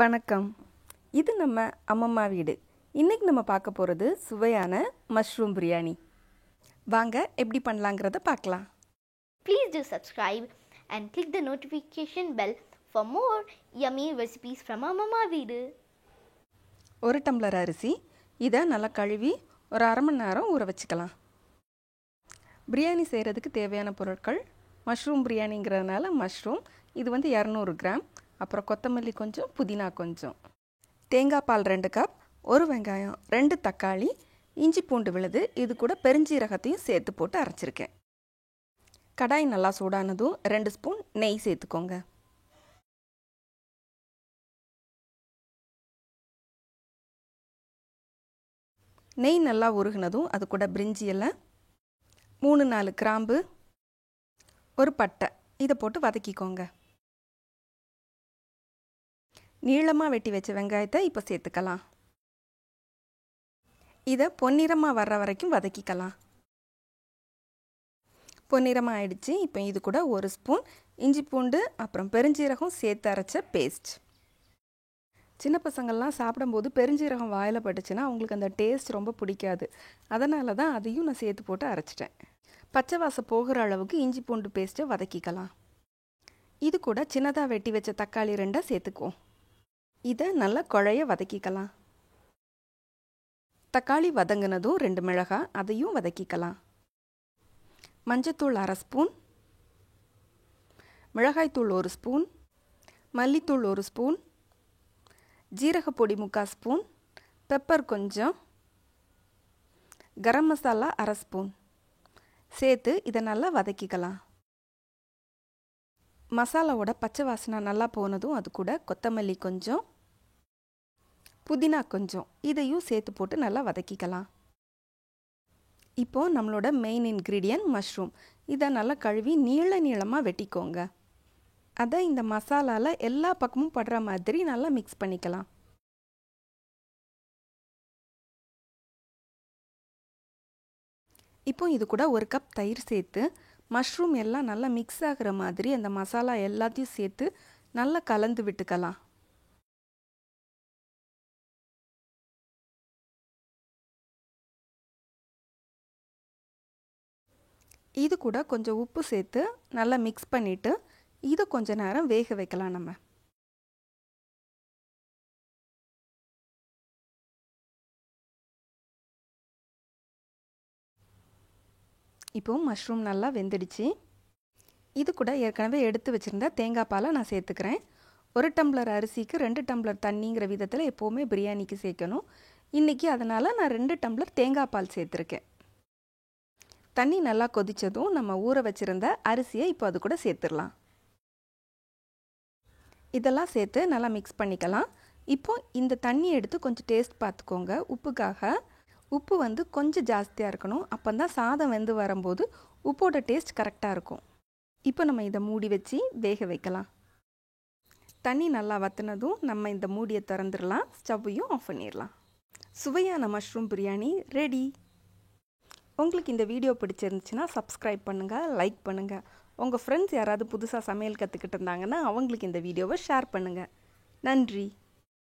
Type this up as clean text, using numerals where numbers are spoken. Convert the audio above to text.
வணக்கம். இது நம்ம அம்மம்மா வீடு. இன்றைக்கி நம்ம பார்க்க போகிறது சுவையான மஷ்ரூம் பிரியாணி. வாங்க எப்படி பண்ணலாங்கிறத பார்க்கலாம். Please do subscribe and click the notification bell for more yummy recipes from அம்மம்மா வீடு. ஒரு டம்ளர் அரிசி, இதை நல்லா கழுவி ஒரு அரை மணி நேரம் ஊற வச்சுக்கலாம். பிரியாணி செய்கிறதுக்கு தேவையான பொருட்கள்: மஷ்ரூம் பிரியாணிங்கிறதுனால மஷ்ரூம், இது 200 கிராம், அப்புறம் கொத்தமல்லி கொஞ்சம், புதினா கொஞ்சம், தேங்காய் பால் 2 கப், ஒரு வெங்காயம், 2 தக்காளி, இஞ்சி பூண்டு விழுது, இது கூட பெருஞ்சீரகத்தையும் சேர்த்து போட்டு அரைச்சிருக்கேன். கடாய் நல்லா சூடானதும் 2 ஸ்பூன் நெய் சேர்த்துக்கோங்க. நெய் நல்லா உருகினதும் அது கூட பிரிஞ்சி இலை, 3-4 கிராம்பு, ஒரு பட்டை, இதை போட்டு வதக்கிக்கோங்க. நீளமாக வெட்டி வச்ச வெங்காயத்தை இப்போ சேர்த்துக்கலாம். இதை பொன்னிறமாக வர்ற வரைக்கும் வதக்கிக்கலாம். பொன்னிறமாக ஆயிடுச்சு. இப்போ இது கூட 1 ஸ்பூன் இஞ்சி பூண்டு அப்புறம் பெருஞ்சீரகம் சேர்த்து அரைச்ச பேஸ்ட். சின்ன பசங்கள்லாம் சாப்பிடும்போது பெருஞ்சீரகம் வாயில் பட்டுச்சுன்னா அவங்களுக்கு அந்த டேஸ்ட் ரொம்ப பிடிக்காது. அதனால தான் அதையும் நான் சேர்த்து போட்டு அரைச்சிட்டேன். பச்சை வாசம் போகிற அளவுக்கு இஞ்சி பூண்டு பேஸ்ட்டை வதக்கிக்கலாம். இது கூட சின்னதாக வெட்டி வச்ச தக்காளி 2 சேர்த்துக்குவோம். இதை நல்லா குழைய வதக்கிக்கலாம். தக்காளி வதங்கினதும் 2 மிளகாய், அதையும் வதக்கிக்கலாம். மஞ்சத்தூள் 1/2 ஸ்பூன், மிளகாய்த்தூள் 1 ஸ்பூன், மல்லித்தூள் 1 ஸ்பூன், ஜீரகப்பொடி 3/4 ஸ்பூன், பெப்பர் கொஞ்சம், கரம் மசாலா 1/2 ஸ்பூன் சேர்த்து இதை நல்லா வதக்கிக்கலாம். மசாலாவோட பச்சை வாசனை நல்லா போனதும் அது கூட கொத்தமல்லி கொஞ்சம், புதினா கொஞ்சம், இதையும் சேர்த்து போட்டு நல்லா வதக்கிக்கலாம். இப்போது நம்மளோட மெயின் இன்க்ரீடியன்ட் மஷ்ரூம், இதை நல்லா கழுவி நீளமாக வெட்டிக்கோங்க. அதை இந்த மசாலாவில் எல்லா பக்கமும் படுற மாதிரி நல்லா மிக்ஸ் பண்ணிக்கலாம். இப்போ இது கூட 1 கப் தயிர் சேர்த்து மஷ்ரூம் எல்லாம் நல்லா மிக்ஸ் ஆகிற மாதிரி அந்த மசாலா எல்லாத்தையும் சேர்த்து நல்லா கலந்து விட்டுக்கலாம். இது கூட கொஞ்சம் உப்பு சேர்த்து நல்லா மிக்ஸ் பண்ணிவிட்டு இதை கொஞ்ச நேரம் வேக வைக்கலாம். நம்ம இப்போது மஷ்ரூம் நல்லா வெந்துடுச்சு. இது கூட ஏற்கனவே எடுத்து வச்சுருந்த தேங்காய் பாலை நான் சேர்த்துக்கிறேன். 1 டம்ளர் அரிசிக்கு 2 டம்ளர் தண்ணிங்கிற விதத்தில் எப்போவுமே பிரியாணிக்கு சேர்க்கணும். இன்றைக்கி அதனால் நான் 2 டம்ளர் தேங்காய் பால் சேர்த்துருக்கேன். தண்ணி நல்லா கொதித்ததும் நம்ம ஊற வச்சுருந்த அரிசியை இப்போ அது கூட சேர்த்துடலாம். இதெல்லாம் சேர்த்து நல்லா மிக்ஸ் பண்ணிக்கலாம். இப்போது இந்த தண்ணியை எடுத்து கொஞ்சம் டேஸ்ட் பார்த்துக்கோங்க. உப்புக்காக உப்பு கொஞ்சம் ஜாஸ்தியாக இருக்கணும். அப்போ தான் சாதம் வெந்து வரும்போது உப்போட டேஸ்ட் கரெக்டாக இருக்கும். இப்போ நம்ம இதை மூடி வச்சு வேக வைக்கலாம். தண்ணி நல்லா வற்றினதும் நம்ம இந்த மூடியை திறந்துடலாம். ஸ்டவ்வையும் ஆஃப் பண்ணிடலாம். சுவையான மஷ்ரூம் பிரியாணி ரெடி. உங்களுக்கு இந்த வீடியோ பிடிச்சிருந்துச்சுன்னா சப்ஸ்கிரைப் பண்ணுங்கள், லைக் பண்ணுங்கள். உங்கள் ஃப்ரெண்ட்ஸ் யாராவது புதுசாக சமையல் கற்றுக்கிட்டு இருந்தாங்கன்னா அவங்களுக்கு இந்த வீடியோவை ஷேர் பண்ணுங்கள். நன்றி.